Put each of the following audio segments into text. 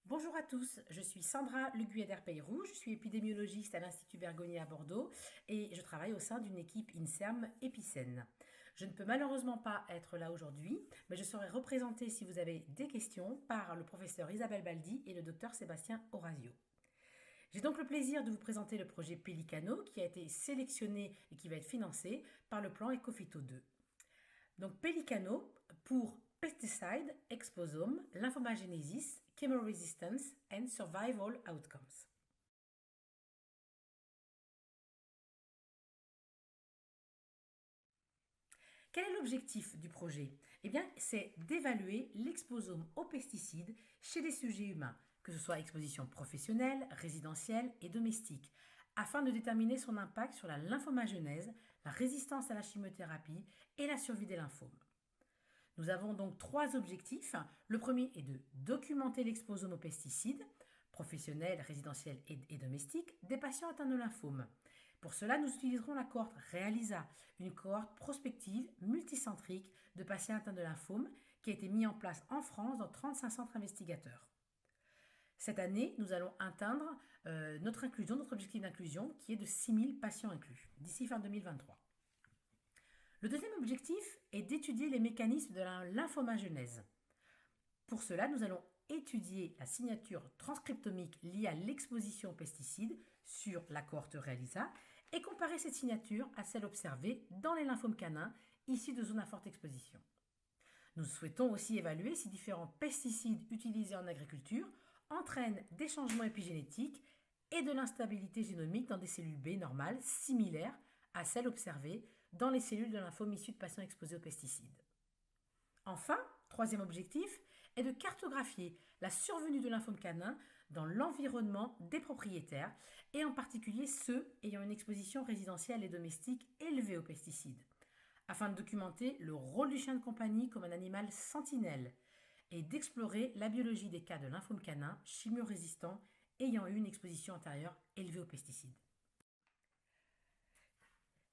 Bonjour à tous, je suis Sandra Leguet-Derpeyrou, je suis épidémiologiste à l'Institut Bergonié à Bordeaux et je travaille au sein d'une équipe INSERM Épicène. Je ne peux malheureusement pas être là aujourd'hui, mais je serai représentée si vous avez des questions par le professeur Isabelle Baldi et le docteur Sébastien Orazio. J'ai donc le plaisir de vous présenter le projet Pelicano qui a été sélectionné et qui va être financé par le plan Ecofito 2. Donc Pelicano pour Pesticide, Exposome, Lymphomagenesis, Chemoresistance and Survival Outcomes. Quel est l'objectif du projet? Eh bien, c'est d'évaluer l'exposome aux pesticides chez les sujets humains, que ce soit exposition professionnelle, résidentielle et domestique, afin de déterminer son impact sur la lymphomagenèse, la résistance à la chimiothérapie et la survie des lymphomes. Nous avons donc trois objectifs. Le premier est de documenter l'exposome aux pesticides, professionnels, résidentiels et domestiques, des patients atteints de lymphome. Pour cela, nous utiliserons la cohorte REALISA, une cohorte prospective multicentrique de patients atteints de lymphome qui a été mise en place en France dans 35 centres investigateurs. Cette année, nous allons atteindre notre objectif d'inclusion qui est de 6000 patients inclus d'ici fin 2023. Le deuxième objectif est d'étudier les mécanismes de la lymphomagenèse. Pour cela, nous allons étudier la signature transcriptomique liée à l'exposition aux pesticides sur la cohorte REALISA et comparer cette signature à celle observée dans les lymphomes canins issus de zones à forte exposition. Nous souhaitons aussi évaluer si différents pesticides utilisés en agriculture entraînent des changements épigénétiques et de l'instabilité génomique dans des cellules B normales similaires à celles observées dans les cellules de lymphome issues de patients exposés aux pesticides. Enfin, troisième objectif est de cartographier la survenue de lymphome canin dans l'environnement des propriétaires et en particulier ceux ayant une exposition résidentielle et domestique élevée aux pesticides, afin de documenter le rôle du chien de compagnie comme un animal sentinelle et d'explorer la biologie des cas de lymphome canin chimio-résistant ayant eu une exposition antérieure élevée aux pesticides.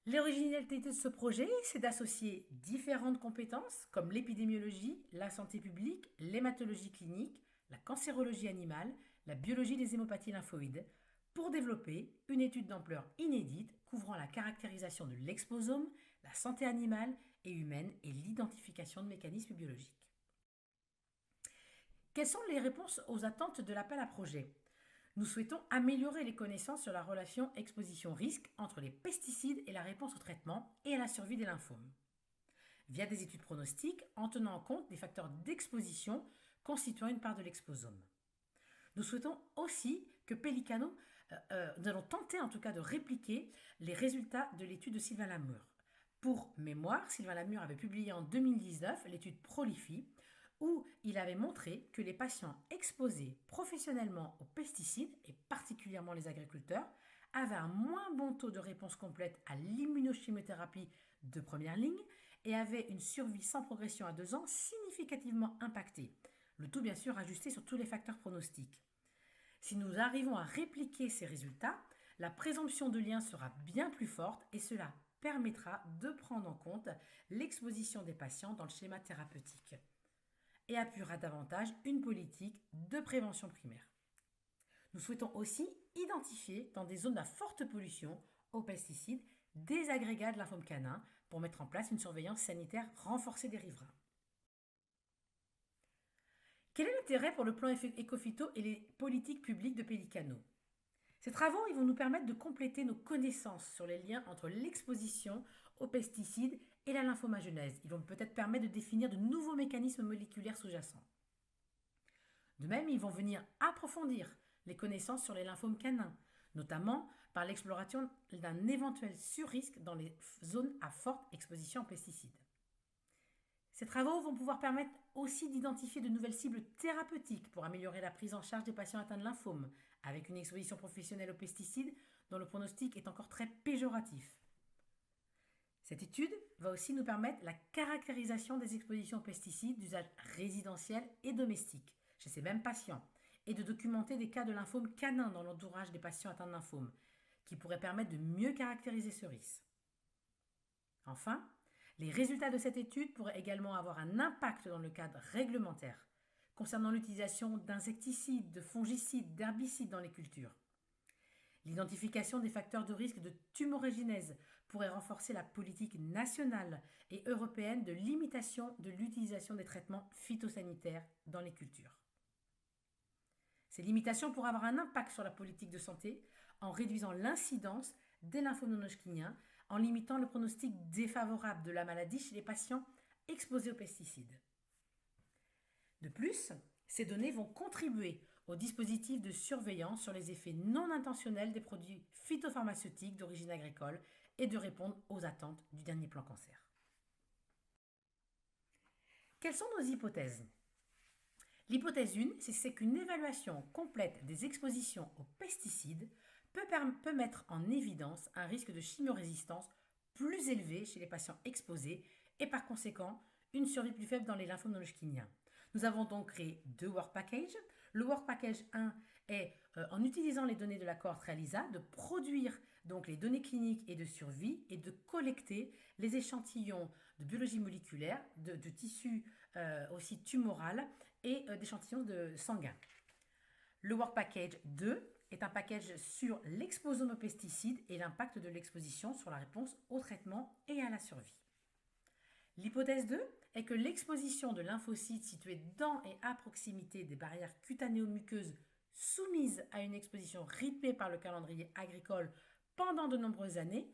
L'originalité de ce projet, c'est d'associer différentes compétences comme l'épidémiologie, la santé publique, l'hématologie clinique, la cancérologie animale, la biologie des hémopathies lymphoïdes, pour développer une étude d'ampleur inédite couvrant la caractérisation de l'exposome, la santé animale et humaine et l'identification de mécanismes biologiques. Quelles sont les réponses aux attentes de l'appel à projet? Nous souhaitons améliorer les connaissances sur la relation exposition-risque entre les pesticides et la réponse au traitement et à la survie des lymphomes, via des études pronostiques en tenant compte des facteurs d'exposition constituant une part de l'exposome. Nous souhaitons aussi que Pelicano, nous allons tenter en tout cas de répliquer les résultats de l'étude de Sylvain Lamure. Pour mémoire, Sylvain Lamure avait publié en 2019 l'étude Prolifi, où il avait montré que les patients exposés professionnellement aux pesticides, et particulièrement les agriculteurs, avaient un moins bon taux de réponse complète à l'immunochimiothérapie de première ligne et avaient une survie sans progression à 2 ans significativement impactée. Le tout bien sûr ajusté sur tous les facteurs pronostiques. Si nous arrivons à répliquer ces résultats, la présomption de lien sera bien plus forte et cela permettra de prendre en compte l'exposition des patients dans le schéma thérapeutique et appuiera davantage une politique de prévention primaire. Nous souhaitons aussi identifier dans des zones à forte pollution aux pesticides des agrégats de lymphome canin pour mettre en place une surveillance sanitaire renforcée des riverains. Quel est l'intérêt pour le plan Ecofito et les politiques publiques de Pelicano? Ces travaux vont nous permettre de compléter nos connaissances sur les liens entre l'exposition aux pesticides et la lymphomagenèse. Ils vont peut-être permettre de définir de nouveaux mécanismes moléculaires sous-jacents. De même, ils vont venir approfondir les connaissances sur les lymphomes canins, notamment par l'exploration d'un éventuel surrisque dans les zones à forte exposition aux pesticides. Ces travaux vont pouvoir permettre aussi d'identifier de nouvelles cibles thérapeutiques pour améliorer la prise en charge des patients atteints de lymphome, avec une exposition professionnelle aux pesticides dont le pronostic est encore très péjoratif. Cette étude va aussi nous permettre la caractérisation des expositions aux pesticides d'usage résidentiel et domestique chez ces mêmes patients et de documenter des cas de lymphome canin dans l'entourage des patients atteints de lymphome, qui pourraient permettre de mieux caractériser ce risque. Enfin, les résultats de cette étude pourraient également avoir un impact dans le cadre réglementaire, concernant l'utilisation d'insecticides, de fongicides, d'herbicides dans les cultures. L'identification des facteurs de risque de tumorigénèse pourrait renforcer la politique nationale et européenne de limitation de l'utilisation des traitements phytosanitaires dans les cultures. Ces limitations pourraient avoir un impact sur la politique de santé en réduisant l'incidence des lymphomes non-Hodgkiniens, en limitant le pronostic défavorable de la maladie chez les patients exposés aux pesticides. De plus, ces données vont contribuer au dispositif de surveillance sur les effets non intentionnels des produits phytopharmaceutiques d'origine agricole et de répondre aux attentes du dernier plan cancer. Quelles sont nos hypothèses ? L'hypothèse 1, c'est qu'une évaluation complète des expositions aux pesticides peut mettre en évidence un risque de chimiorésistance plus élevé chez les patients exposés et par conséquent une survie plus faible dans les lymphomes non-Hodgkiniens. Nous avons donc créé 2 work packages. Le work package 1 est, en utilisant les données de la cohorte REALISA, de produire donc les données cliniques et de survie et de collecter les échantillons de biologie moléculaire, de tissus aussi tumoral et d'échantillons de sanguins. Le work package 2 est un package sur l'exposome aux pesticides et l'impact de l'exposition sur la réponse au traitement et à la survie. L'hypothèse 2 est que l'exposition de lymphocytes situés dans et à proximité des barrières cutanéo-muqueuses soumises à une exposition rythmée par le calendrier agricole pendant de nombreuses années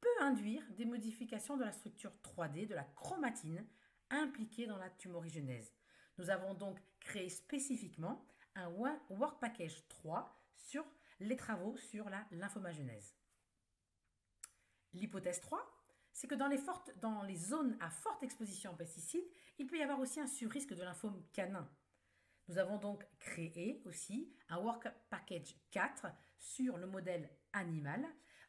peut induire des modifications de la structure 3D de la chromatine impliquée dans la tumorigénèse. Nous avons donc créé spécifiquement un Work Package 3 sur les travaux sur la lymphomagenèse. L'hypothèse 3, c'est que dans les zones à forte exposition aux pesticides, il peut y avoir aussi un surrisque de lymphome canin. Nous avons donc créé aussi un Work Package 4 sur le modèle animal.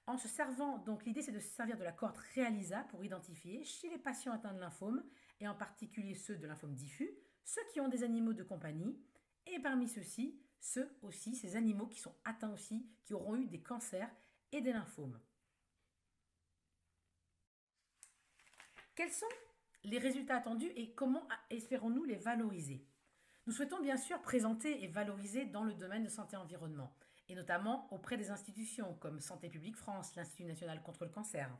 En se servant, donc l'idée c'est de se servir de la cohorte REALISA pour identifier chez les patients atteints de lymphome, et en particulier ceux de lymphome diffus, ceux qui ont des animaux de compagnie, et parmi ceux-ci, ces animaux qui sont atteints aussi, qui auront eu des cancers et des lymphomes. Quels sont les résultats attendus et comment espérons-nous les valoriser ? Nous souhaitons bien sûr présenter et valoriser dans le domaine de santé-environnement, et notamment auprès des institutions comme Santé publique France, l'Institut national contre le cancer.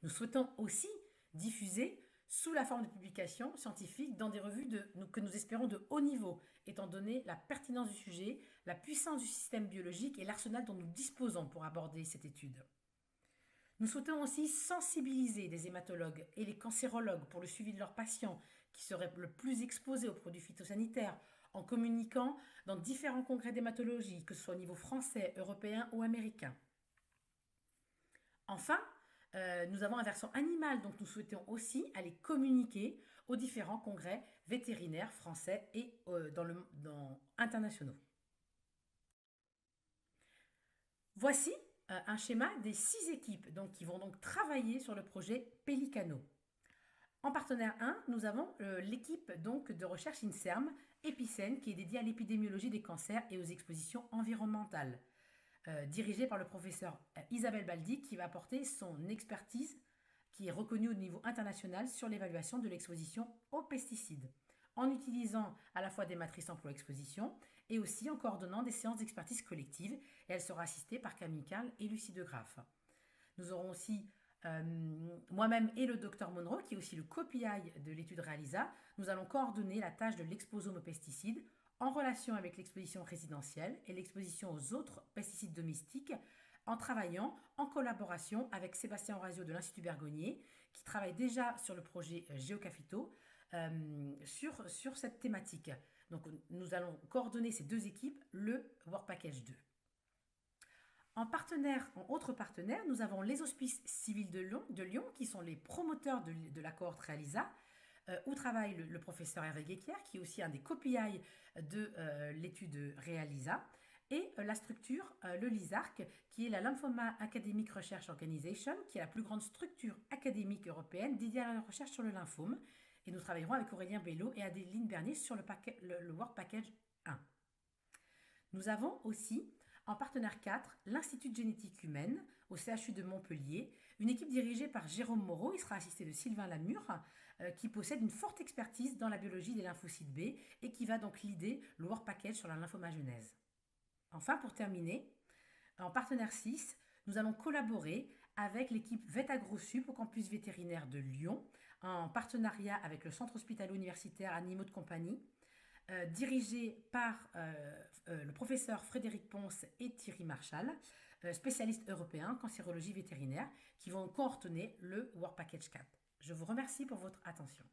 Nous souhaitons aussi diffuser sous la forme de publications scientifiques dans des revues que nous espérons de haut niveau, étant donné la pertinence du sujet, la puissance du système biologique et l'arsenal dont nous disposons pour aborder cette étude. Nous souhaitons aussi sensibiliser les hématologues et les cancérologues pour le suivi de leurs patients qui seraient le plus exposés aux produits phytosanitaires en communiquant dans différents congrès d'hématologie, que ce soit au niveau français, européen ou américain. Enfin, nous avons un versant animal, donc nous souhaitons aussi aller communiquer aux différents congrès vétérinaires français et internationaux. Voici un schéma des 6 équipes qui vont donc travailler sur le projet Pelicano. En partenaire 1, nous avons l'équipe de recherche INSERM, Epicène, qui est dédiée à l'épidémiologie des cancers et aux expositions environnementales, dirigée par le professeur Isabelle Baldi, qui va apporter son expertise, qui est reconnue au niveau international sur l'évaluation de l'exposition aux pesticides, en utilisant à la fois des matrices emploi-exposition et aussi en coordonnant des séances d'expertise collective, et elle sera assistée par Camille Carle et Lucie Degraff. Nous aurons aussi moi-même et le docteur Monroe, qui est aussi le co-PI de l'étude REALISA. Nous allons coordonner la tâche de l'exposome aux pesticides en relation avec l'exposition résidentielle et l'exposition aux autres pesticides domestiques, en travaillant en collaboration avec Sébastien Orazio de l'Institut Bergonié, qui travaille déjà sur le projet Géocapito sur cette thématique. Donc nous allons coordonner ces 2 équipes, le Work Package 2. En autres partenaires, nous avons les hospices civils de Lyon qui sont les promoteurs de la cohorte REALISA, où travaille le professeur Hervé Guéquière, qui est aussi un des co-PI de l'étude REALISA, et la structure, le LISARC, qui est la Lymphoma Academic Research Organization, qui est la plus grande structure académique européenne dédiée à la recherche sur le lymphome. Et nous travaillerons avec Aurélien Bello et Adéline Bernier sur le Work Package 1. Nous avons aussi, en partenaire 4, l'Institut de génétique humaine au CHU de Montpellier, Une équipe dirigée par Jérôme Moreau, il sera assisté de Sylvain Lamure, qui possède une forte expertise dans la biologie des lymphocytes B et qui va donc leader le Work Package sur la lymphomagenèse. Enfin, pour terminer, en partenaire 6, nous allons collaborer avec l'équipe VetAgroSup au campus vétérinaire de Lyon, en partenariat avec le centre hospitalo-universitaire Animaux de compagnie, dirigé par le professeur Frédéric Ponce et Thierry Marchal, spécialistes européens en cancérologie vétérinaire, qui vont coordonner le Work Package 4. Je vous remercie pour votre attention.